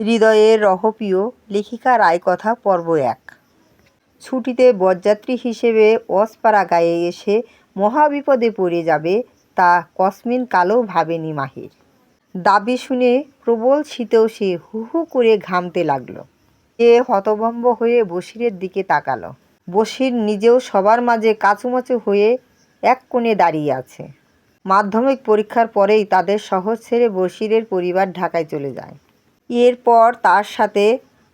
হৃদয়ের রহপ্রিয় লেখিকা রায়কথা পর্ব ১। ছুটিতে বরযাত্রী হিসেবে অজপাড়াগাঁয়ে এসে মহাবিপদে পড়ে যাবে তা কসমিন কালেও ভাবেনি মাহির। দাবি শুনে প্রবল শীতেও সে হু হু করে ঘামতে লাগল। সে হতভম্ব হয়ে বশিরের দিকে তাকালো। বশির নিজেও সবার মাঝে কাঁচুমাচু হয়ে এক কোণে দাঁড়িয়ে আছে। মাধ্যমিক পরীক্ষার পরেই তাদের শহর ছেড়ে বশিরের পরিবার ঢাকায় চলে যায়। এরপর তার সাথে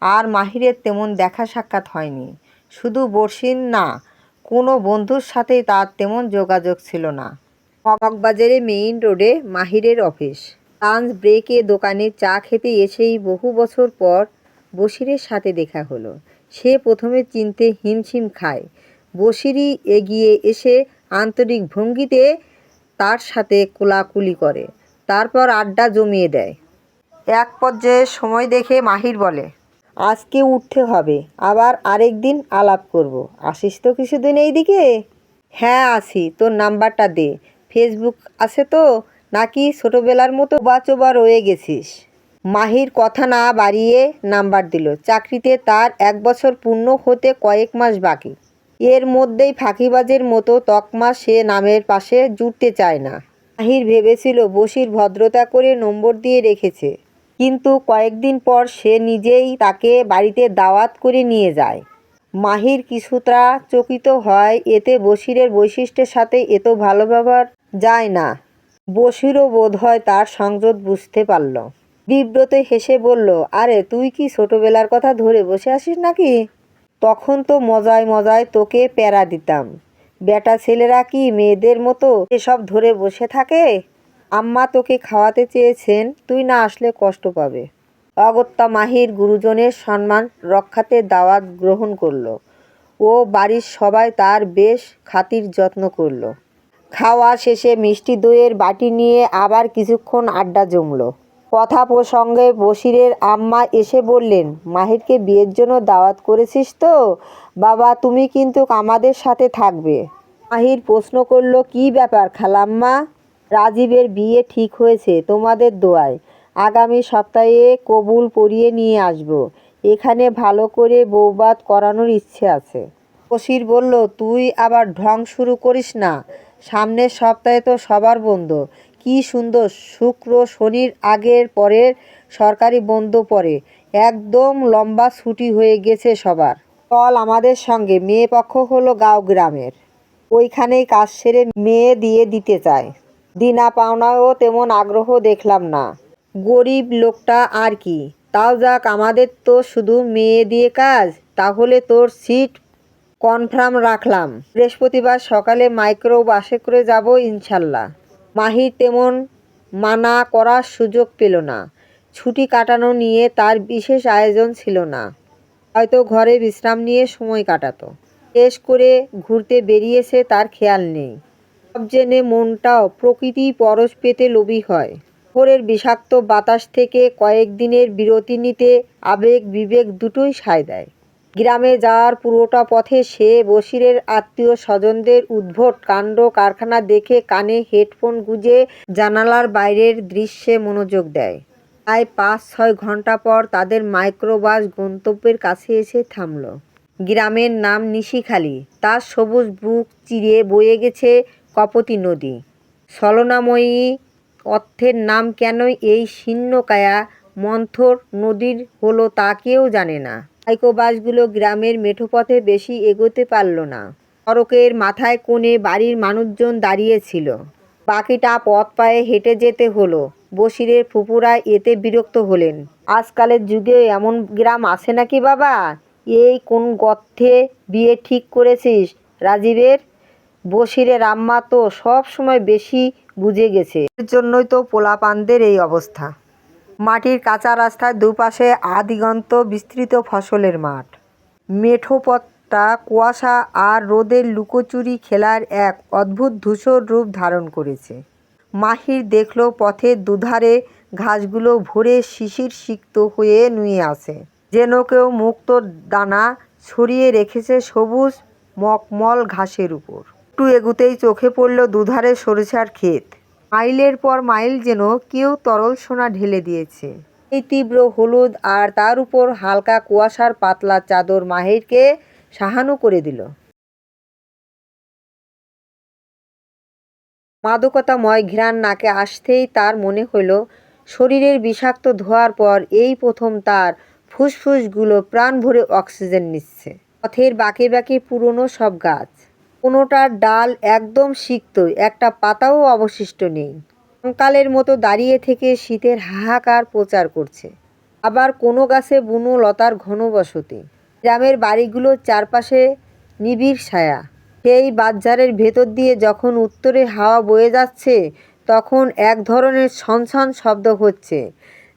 আর মাহিরের তেমন দেখা সাক্ষাৎ হয়নি। শুধু বশির না, কোনো বন্ধুর সাথেই তার তেমন যোগাযোগ ছিল না। মগবাজারে মেইন রোডে মাহিরের অফিস। লাঞ্চ ব্রেকে দোকানে চা খেতে এসেই বহু বছর পর বশিরের সাথে দেখা হলো। সে প্রথমে চিনতে হিমশিম খায়। বশিরই এগিয়ে এসে আন্তরিক ভঙ্গিতে তার সাথে কোলাকুলি করে, তারপর আড্ডা জমিয়ে দেয়। এক পর্যায়ে সময় দেখে মাহির বলে, আজকে উঠতে হবে, আবার আরেক দিন আলাপ করব। আসিস তো কিছুদিন এইদিকে? হ্যাঁ আছি, তোর নাম্বারটা দে। ফেসবুক আছে তো, নাকি ছোটোবেলার মতো চোবা রয়ে গেছিস? মাহির কথা না বাড়িয়ে নাম্বার দিল। চাকরিতে তার 1 বছর পূর্ণ হতে কয়েক মাস বাকি। এর মধ্যেই ফাঁকিবাজের মতো তকমা সে নামের পাশে জুটতে চায় না। মাহির ভেবেছিল বশির ভদ্রতা করে নম্বর দিয়ে রেখেছে, কিন্তু কয়েকদিন পর সে নিজেই তাকে বাড়িতে দাওয়াত করে নিয়ে যায়। মাহির কিছুটা চকিত হয়, এতে বশিরের বৈশিষ্ট্যের সাথে এত ভালো ব্যবহার যায় না। বশিরও বোধহয় তার সংযত বুঝতে পারল। বিব্রত হেসে বলল, আরে তুই কি ছোটবেলার কথা ধরে বসে আছিস নাকি? তখন তো মজায় মজায় তোকে প্যারা দিতাম। বেটা ছেলেরা কি মেয়েদের মতো এসব ধরে বসে থাকে? আম্মা তোকে খাওয়াতে চেয়েছেন, তুই না আসলে কষ্ট পাবে। অগত্যা মাহির গুরুজনের সম্মান রক্ষাতে দাওয়াত গ্রহণ করল। ও বাড়ির সবাই তার বেশ খাতির যত্ন করল। খাওয়া শেষে মিষ্টি দইয়ের বাটি নিয়ে আবার কিছুক্ষণ আড্ডা জমল। কথা প্রসঙ্গে বশিরের আম্মা এসে বললেন, মাহিরকে বিয়ের জন্য দাওয়াত করেছিস তো? বাবা, তুমি কিন্তু আমাদের সাথে থাকবে। মাহির প্রশ্ন করল, কি ব্যাপার খালাম্মা? রাজীবের বিয়ে ঠিক হয়েছে তোমাদের দোয়ায়। আগামী সপ্তাহে কবুল পরিয়ে নিয়ে আসব। এখানে ভালো করে বৌভাত করানোর ইচ্ছে আছে। বশির বলল, তুই আবার ঢং শুরু করিস না। সামনের সপ্তাহে তো সবার বন্ধ। কি সুন্দর, শুক্র শনির আগের পরের সরকারি বন্ধ পড়ে, একদম লম্বা ছুটি হয়ে গেছে সবার। চল আমাদের সঙ্গে। মেয়ে পক্ষ হলো গাঁও গ্রামের, ওইখানেই কাজ সেরে মেয়ে দিয়ে দিতে চায়। দিনা পাওনাও তেমন আগ্রহ দেখলাম না। গরিব লোকটা আর কি। তাও যাক, আমাদের তো শুধু মেয়ে দিয়ে কাজ। তাহলে তোর সিট কনফার্ম রাখলাম। বৃহস্পতিবার সকালে মাইক্রো বাসে করে যাব ইনশাল্লাহ। মাহির তেমন মানা করার সুযোগ পেল না। ছুটি কাটানো নিয়ে তার বিশেষ আয়োজন ছিল না। হয়তো ঘরে বিশ্রাম নিয়ে সময় কাটাতো। শেষ করে ঘুরতে বেরিয়েছে তার খেয়াল নেই। সব জেনে মনটাও প্রকৃতি পরশ পেতে লোভী হয়। শহরের বিষাক্ত বাতাস থেকে কয়েকদিনের বিরতি নিতে আবেগ বিবেক দুটোই সায় দেয়। গ্রামে যাওয়ার পুরোটা পথে সে বশিরের আত্মীয় স্বজনদের উদ্ভট কাণ্ড কারখানা দেখে কানে হেডফোন গুঁজে জানালার বাইরের দৃশ্যে মনোযোগ দেয়। প্রায় 5-6 ঘন্টা পর তাদের মাইক্রোবাস গন্তব্যের কাছে এসে থামল। গ্রামের নাম নিশিখালী। তার সবুজ বুক চিরে বয়ে গেছে কপতি নদী। ছলনাময়ী অর্থের নাম কেন এই শীর্ণকায়া মন্থর নদীর হলো তা কেউ জানে না। মাইক্রোবাসগুলো গ্রামের মেঠোপথে বেশি এগোতে পারল না। সড়কের মাথায় কোণে বাড়ির মানুষজন দাঁড়িয়ে ছিল। বাকিটা পথ পায়ে হেঁটে যেতে হলো। বশিরের ফুপুরা এতে বিরক্ত হলেন। আজকালের যুগে এমন গ্রাম আছে নাকি বাবা? এই কোন গর্তে বিয়ে ঠিক করেছিস রাজীবের? বশিরের আম্মা তো সব সময় বেশি বুঝে গেছে। এর জন্যই তো পোলাপানদের এই অবস্থা। মাটির কাঁচা রাস্তার দুপাশে আদিগন্ত বিস্তৃত ফসলের মাঠ। মেঠো পথটা কুয়াশা আর রোদের লুকোচুরি খেলার এক অদ্ভুত ধূসর রূপ ধারণ করেছে। মাহির দেখল পথের দুধারে ঘাসগুলো ভরে শিশির সিক্ত হয়ে নুয়ে আছে, যেন কেউ মুক্ত দানা ছড়িয়ে রেখেছে সবুজ মখমল ঘাসের উপর। একটু এগুতেই চোখে পড়ল দুধারে সরিষার ক্ষেত। মাইলের পর মাইল যেন কেউ তরল সোনা ঢেলে দিয়েছে। এই তীব্র হলুদ আর তার উপর হালকা কুয়াশার পাতলা চাদর মাহিরকে সাহানো করে দিল। মাদকতাময় ঘ্রাণ নাকে আসতেই তার মনে হইল শরীরের বিষাক্ত ধোঁয়ার পর এই প্রথম তার ফুসফুসগুলো প্রাণ ভরে অক্সিজেন নিচ্ছে। পথের বাঁকে বাঁকে পুরনো সব গাছ, কোনোটার ডাল একদম সিক্ত, একটা পাতাও অবশিষ্ট নেই। কঙ্কালের মতো দাঁড়িয়ে থেকে শীতের হাহাকার প্রচার করছে। আবার কোনো গাছে বুনো লতার ঘন বসতি। গ্রামের বাড়িগুলোর চারপাশে নিবিড় ছায়া। সেই বাঁশঝাড়ের ভেতর দিয়ে যখন উত্তরে হাওয়া বয়ে যাচ্ছে, তখন এক ধরনের ছনছন শব্দ হচ্ছে,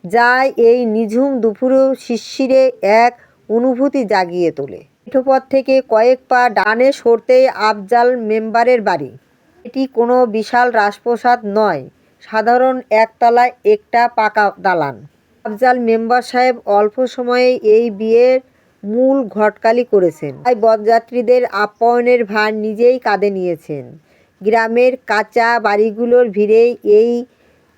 যা এই নিঝুম দুপুরেও শিরশিরে এক অনুভূতি জাগিয়ে তোলে। পিঠোপথ থেকে কয়েক পা ডানে সরতেই আফজাল মেম্বারের বাড়ি। এটি কোনো বিশাল রাজপ্রাসাদ নয়, সাধারণ একতলায় একটা পাকা দালান। আফজাল মেম্বার সাহেব অল্প সময়ে এই বিয়ের মূল ঘটকালি করেছেন, তাই বরযাত্রীদের আপ্যায়নের ভার নিজেই কাঁধে নিয়েছেন। গ্রামের কাঁচা বাড়িগুলোর ভিড়েই এই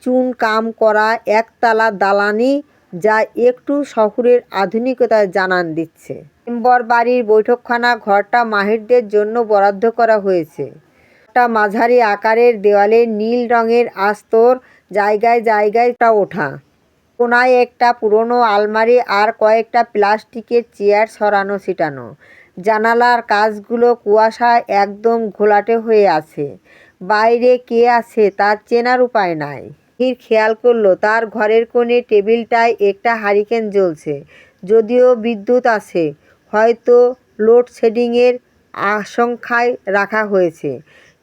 চুনকাম করা একতলা দালানই, যা একটু শহরের আধুনিকতার জানান দিচ্ছে। মেম্বার বাড়ির বৈঠকখানা ঘরটা মাহিরদের জন্য বরাদ্দ করা হয়েছে। একটা মাঝারি আকারের দেওয়ালে নীল রঙের আস্তর, জায়গায় জায়গায় ওঠা। কোনায় একটা পুরনো আলমারি আর কয়েকটা প্লাস্টিকের চেয়ার ছড়ানো ছিটানো। জানালার কাচগুলো কুয়াশায় একদম ঘোলাটে হয়ে আছে। বাইরে কে আছে তার চেনার উপায় নাই। মাহির খেয়াল করল তার ঘরের কোণে টেবিলটায় একটা হারিকেন জ্বলছে। যদিও বিদ্যুৎ আছে, হয়তো লোডশেডিংয়ের আশঙ্কায় রাখা হয়েছে।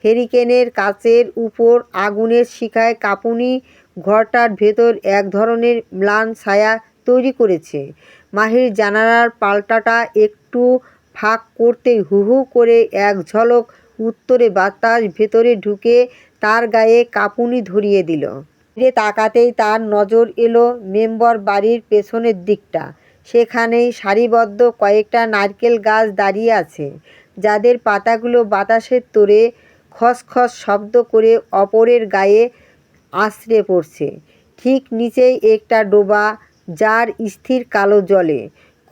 হ্যারিকেনের কাচের উপর আগুনের শিখায় কাঁপুনি ঘরটার ভেতর এক ধরনের ম্লান ছায়া তৈরি করেছে। মাহির জানালার পাল্টাটা একটু ফাঁক করতেই হু হু করে এক ঝলক উত্তরে বাতাস ভেতরে ঢুকে তার গায়ে কাঁপুনি ধরিয়ে দিল। ফিরে তাকাতেই তার নজর এলো মেম্বার বাড়ির পেছনের দিকটা। সেখানেই সারিবদ্ধ কয়েকটা নারকেল গাছ দাঁড়িয়ে আছে, যাদের পাতাগুলো বাতাসের তোড়ে খসখস শব্দ করে অপরের গায়ে আছড়ে পড়ছে। ঠিক নিচেই একটা ডোবা, যার স্থির কালো জলে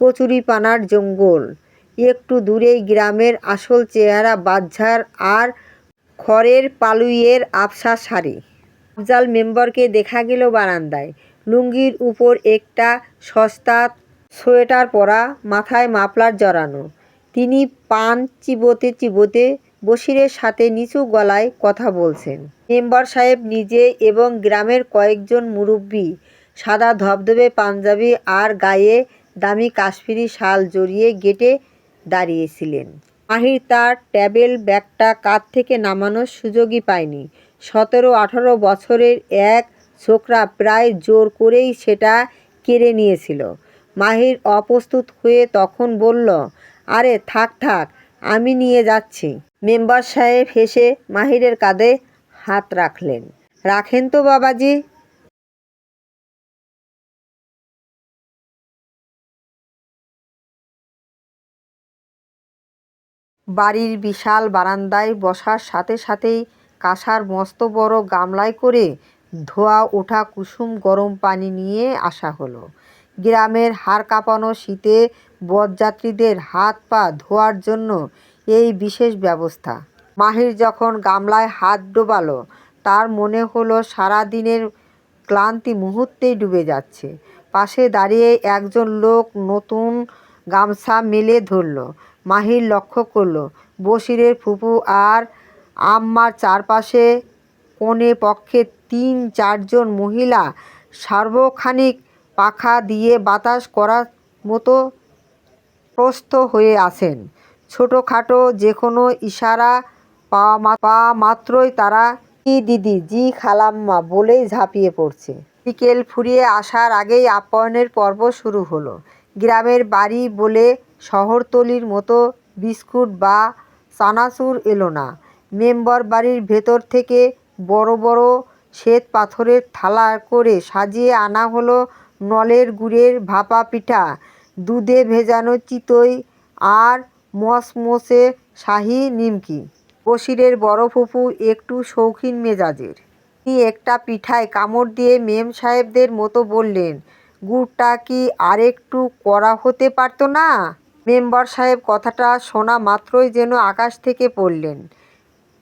কচুরিপানার জঙ্গল। একটু দূরেই গ্রামের আসল চেহারা, বাঁশঝাড় আর খড়ের পালুইয়ের আবছা সারি। আফজাল মেম্বারকে দেখা গেল বারান্দায়, লুঙ্গির উপর একটা সস্তা সোয়েটার পরা, মাথায় মাফলার জড়ানো। তিনি পান চিবোতে চিবোতে বশিরের সাথে নিচু গলায় কথা বলছেন। মেম্বার সাহেব নিজে এবং গ্রামের কয়েকজন মুরব্বি সাদা ধবধবে পাঞ্জাবি আর গায়ে দামি কাশ্মীরি শাল জড়িয়ে গেটে দাঁড়িয়েছিলেন। মাহির তার ট্যাবেল ব্যাগটা কাঁধ থেকে নামানোর সুযোগই পায়নি। 17-18 বছরের এক ছোকরা প্রায় জোর করেই সেটা কেড়ে নিয়েছিল। মাহির অপ্রস্তুত হয়ে তখন বলল, আরে থাক থাক, আমি নিয়ে যাচ্ছি। মেম্বার সাহেব হেসে মাহিরের কাঁধে হাত রাখলেন। রাখেন তো বাবাজি। বাড়ির বিশাল বারান্দায় বসার সাথে সাথেই কাঁসার মস্ত বড় গামলায় করে ধোয়া ওঠা কুসুম গরম পানি নিয়ে আসা হলো। গ্রামের হাড় কাঁপানো শীতে বরযাত্রীদের হাত পা ধোয়ার জন্য এই বিশেষ ব্যবস্থা। মাহির যখন গামলায় হাত ডোবালো, তার মনে হলো সারা দিনের ক্লান্তি মুহূর্তেই ডুবে যাচ্ছে। পাশে দাঁড়িয়ে একজন লোক নতুন গামছা মেলে ধরল। মাহির লক্ষ্য করল বশিরের ফুপু আর আম্মার চারপাশে কোণে পক্ষে 3-4 জন মহিলা সার্বক্ষণিক পাখা দিয়ে বাতাস করার মতো প্রস্ত হয়ে আছেন। ছোটোখাটো যে কোনো ইশারা পাওয়া মাত্রই তারা জি দিদি, জি খালাম্মা বলেই ঝাঁপিয়ে পড়ছে। বিকেল ফুরিয়ে আসার আগেই আপ্যায়নের পর্ব শুরু হলো। গ্রামের বাড়ি বলে শহরতলির মতো বিস্কুট বা চানাচুর এলো না। মেম্বার বাড়ির ভেতর থেকে বড় বড় শ্বেত পাথরের থালা করে সাজিয়ে আনা হলো নলের গুড়ের ভাপা পিঠা, দুধে ভেজানো চিতই আর মচমচে শাহী নিমকি। বশিরের বড় ফুপু একটু শৌখিন মেজাজের। তিনি একটা পিঠায় কামড় দিয়ে মেম সাহেবদের মতো বললেন, গুড়টা কি আরেকটু কড়া হতে পারতো না? মেম্বার সাহেব কথাটা শোনা মাত্রই যেন আকাশ থেকে পড়লেন।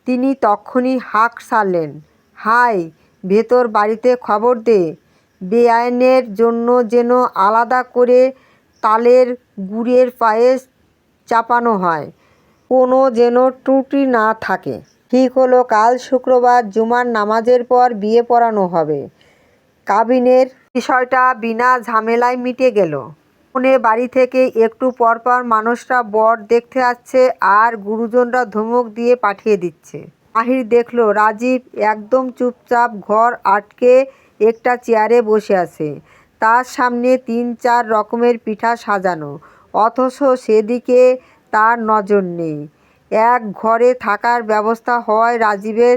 তিনি তক্ষুনি হাঁক ছাড়লেন, হাই, ভেতর বাড়িতে খবর দে, বেআইনের জন্য যেন আলাদা করে তালের গুড়ের পায়েস চাপানো হয়, কোনো যেন ত্রুটি না থাকে। ঠিক হলো, কাল শুক্রবার জুমার নামাজের পর বিয়ে পড়ানো হবে। কাবিনের বিষয়টা বিনা ঝামেলায় মিটে গেল। ফোনে বাড়ি থেকে একটু পরপর মানুষরা বর দেখতে আসছে আর গুরুজনরা ধমক দিয়ে পাঠিয়ে দিচ্ছে। মাহির দেখল রাজীব একদম চুপচাপ ঘর আটকে একটা চেয়ারে বসে আছে। তার সামনে ৩-৪ রকমের পিঠা সাজানো, অথচ সেদিকে তার নজর নেই। এক ঘরে থাকার ব্যবস্থা হওয়ায় রাজীবের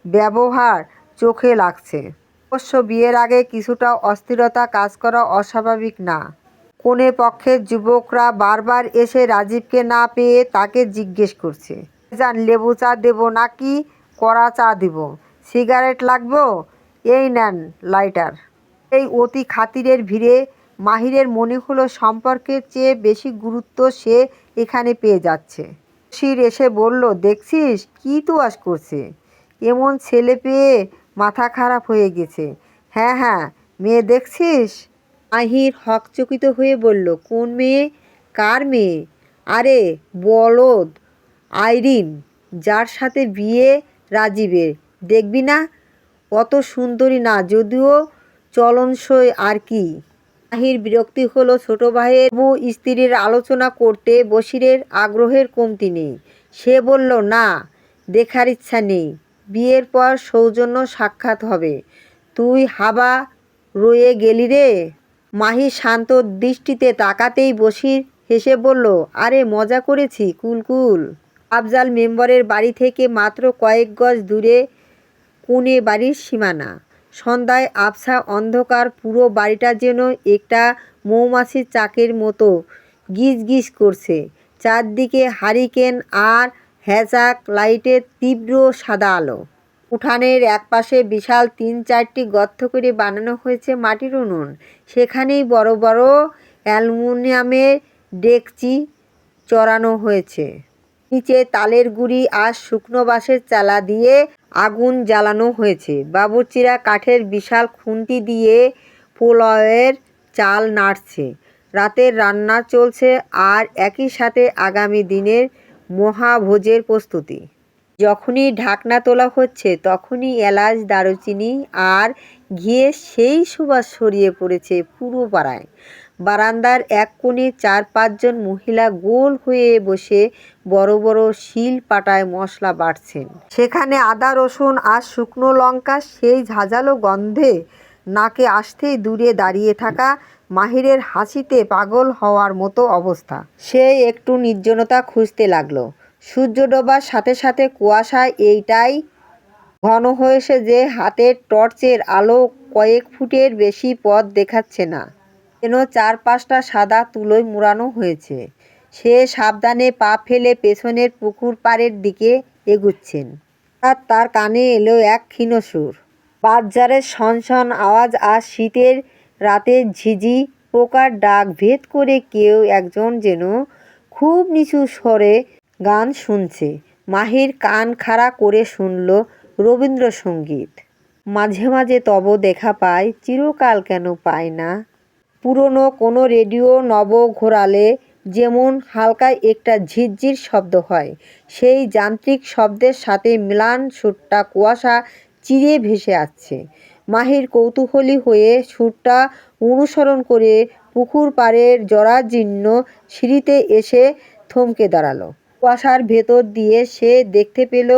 ব্যবহার চোখে লাগছে। অবশ্য বিয়ের আগে কিছুটা অস্থিরতা কাজ করা অস্বাভাবিক না। কনে পক্ষের যুবকরা বারবার এসে রাজীবকে না পেয়ে তাকে জিজ্ঞেস করছে, ভাইজান, লেবু চা দেবো নাকি কড়া চা দিব? সিগারেট লাগবো? এই নেন লাইটার। এই অতি খাতিরের ভিড়ে মাহিরের মনে হলো সম্পর্কের চেয়ে বেশি গুরুত্ব সে এখানে পেয়ে যাচ্ছে। বশির এসে বলল, দেখছিস কি তোয়াজ করছে, এমন ছেলে পেয়ে মাথা খারাপ হয়ে গেছে। হ্যাঁ হ্যাঁ, মেয়ে দেখছিস? মাহির হকচকিত হয়ে বলল, কোন মেয়ে? কার মেয়ে? আরে বলদ, আইরিন, যার সাথে বিয়ে রাজীবের। দেখবি না, অত সুন্দরী না, যদিও চলনসই আর কি। মাহির বিরক্তি হলো ছোট ভাইয়ের স্ত্রীর আলোচনা করতে বশিরের আগ্রহের কমতি নেই। সে বলল, না, দেখার ইচ্ছা নেই, বিয়ের পর সৌজন্য সাক্ষাৎ হবে। তুই হাবা রয়ে গেলি রে। মাহির শান্ত দৃষ্টিতে তাকাতেই বশির হেসে বলল, আরে মজা করেছি, কুল কুল। আফজাল মেম্বারের বাড়ি থেকে মাত্র কয়েক গজ দূরে কোণে বাড়ির সীমানা। সন্ধ্যায় আবছা অন্ধকার, পুরো বাড়িটা যেন একটা মৌমাছির চাকের মতো গিজ গিজ করছে। চারদিকে হারিকেন আর হ্যাজাক লাইটের তীব্র সাদা আলো। উঠানের একপাশে বিশাল ৩-৪টি গর্ত করে বানানো হয়েছে মাটির উনুন। সেখানেই বড় বড় অ্যালুমিনিয়ামের ডেকচি চড়ানো হয়েছে। নিচে তালের গুঁড়ি আর শুকনো বাঁশের চালা দিয়ে আগুন জ্বালানো হয়েছে। বাবুর্চিরা কাঠের বিশাল খুন্তি দিয়ে পোলাওয়ের চাল নাড়ছে। রাতের রান্না চলছে আর একই সাথে আগামী দিনের মহাভোজের প্রস্তুতি। যখনই ঢাকনা তোলা হচ্ছে তখনই এলাচ, দারুচিনি আর ঘিয়ের সেই সুবাস ছড়িয়ে পড়েছে পুরো পাড়ায়। বারান্দার এক কোণে ৪-৫ জন মহিলা গোল হয়ে বসে বড় বড় শিল পাটায় মশলা বাটছেন। সেখানে আদা, রসুন আর শুকনো লঙ্কা সেই ঝাঁঝালো গন্ধে নাকে আসতেই দূরে দাঁড়িয়ে থাকা মাহিরের হাসিতে পাগল হওয়ার মতো অবস্থা। সে একটু নির্জনতা খুঁজতে লাগলো। সূর্য ডোবার সাথে সাথে কুয়াশা এইটাই ঘন হয়েছে যে হাতের টর্চের আলো কয়েক ফুটের বেশি পথ দেখাচ্ছে না। যেন ৪-৫টা সাদা তুলোয় মোড়ানো হয়েছে। সে সাবধানে পা ফেলে পেছনের পুকুর পাড়ের দিকে এগুচ্ছেন। আর তার কানে এলো এক ক্ষীণ সুর। বাজারের শনশন আওয়াজ আর শীতের রাতের ঝিঝি পোকার ডাক ভেদ করে কেউ একজন যেন খুব নিচু স্বরে গান শুনছে। মাহির কান খাড়া করে শুনল রবীন্দ্রসঙ্গীত। মাঝে মাঝে তব দেখা পায়, চিরকাল কেন পায় না। পুরনো কোনো রেডিও নব ঘোরালে যেমন হালকা একটা ঝিরঝির শব্দ হয়, সেই যান্ত্রিক শব্দের সাথে ম্লান সুরটা কুয়াশা চিরে ভেসে আসছে। মাহির কৌতূহলী হয়ে সুরটা অনুসরণ করে পুকুর পাড়ের জরাজীর্ণ সিঁড়িতে এসে থমকে দাঁড়ালো। কুয়াশার ভেতর দিয়ে সে দেখতে পেল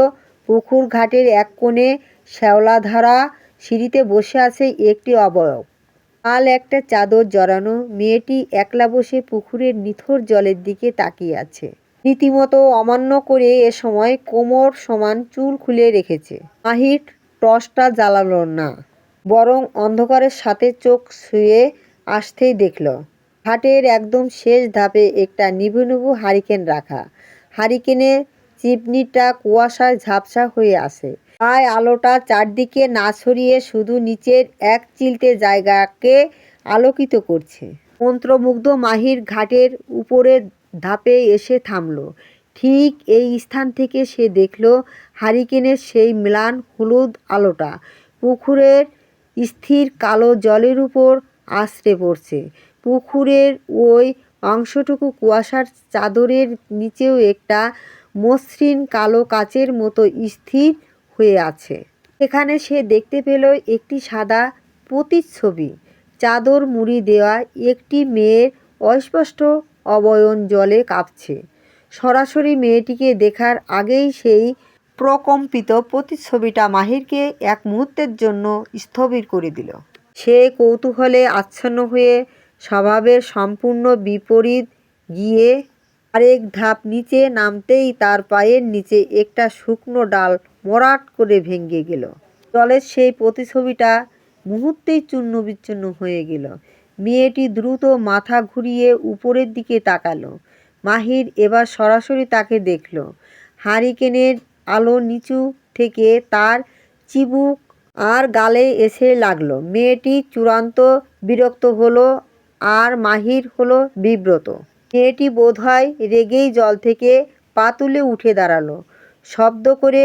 পুকুর ঘাটের এক কোণে শ্যাওলাধারা সিঁড়িতে বসে আছে একটি অবয়ব। লাল একটা চাদর জড়ানো মেয়েটি একলা বসে পুকুরের নিথর জলের দিকে তাকিয়ে আছে। রীতিমতো অমান্য করে এ সময় কোমর সমান চুল খুলে রেখেছে। মাহির টর্চটা জ্বালালো না, বরং অন্ধকারের সাথে চোখ ছুঁয়ে আসতেই দেখল ঘাটের একদম শেষ ধাপে একটা নিভু নিভু হারিকেন রাখা। হারিকেনের চিমনিটা কুয়াশায় ঝাপসা হয়ে আছে। প্রায় আলোটা চারদিকে না ছড়িয়ে শুধু নিচের এক চিলতে জায়গাকে আলোকিত করছে। মন্ত্রমুগ্ধ মাহির ঘাটের উপরের ধাপে এসে থামল। ঠিক এই স্থান থেকে সে দেখল হারিকেনের সেই ম্লান হলুদ আলোটা পুকুরের স্থির কালো জলের উপর আছড়ে পড়ছে। পুকুরের ওই অংশটুকু কুয়াশার চাদরের নিচেও একটা মসৃণ কালো কাচের মতো স্থির হয়ে আছে। এখানে সে দেখতে পেল একটি সাদা প্রতিচ্ছবি। চাদর মুড়ি দেওয়া একটি মেয়ের অস্পষ্ট অবয়ব জলে কাঁপছে। সরাসরি মেয়েটিকে দেখার আগেই সেই প্রকম্পিত প্রতিচ্ছবিটা মাহিরকে এক মুহূর্তের জন্য স্থবির করে দিল। সে কৌতূহলে আচ্ছন্ন হয়ে স্বভাবের সম্পূর্ণ বিপরীত গিয়ে আরেক ধাপ নিচে নামতেই তার পায়ের নিচে একটা শুকনো ডাল মরাট করে ভেঙে গেল। জলের সেই প্রতিছবিটা মুহূর্তেই চূর্ণ বিচ্ছিন্ন হয়ে গেল। মেয়েটি দ্রুত মাথা ঘুরিয়ে উপরের দিকে তাকালো। মাহির এবার সরাসরি তাকে দেখল। হারিকেনের আলো নিচু থেকে তার চিবুক আর গালে এসে লাগলো। মেয়েটি চূড়ান্ত বিরক্ত হলো আর মাহির হলো বিব্রত। মেয়েটি বোধহয় রেগেই জল থেকে পা তুলে উঠে দাঁড়ালো। শব্দ করে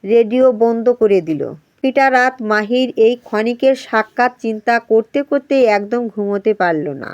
রেডিও বন্ধ করে দিল। পিটা রাত মাহির এই ক্ষণিকের সাক্ষাৎ চিন্তা করতে করতে একদম ঘুমোতে পারল না।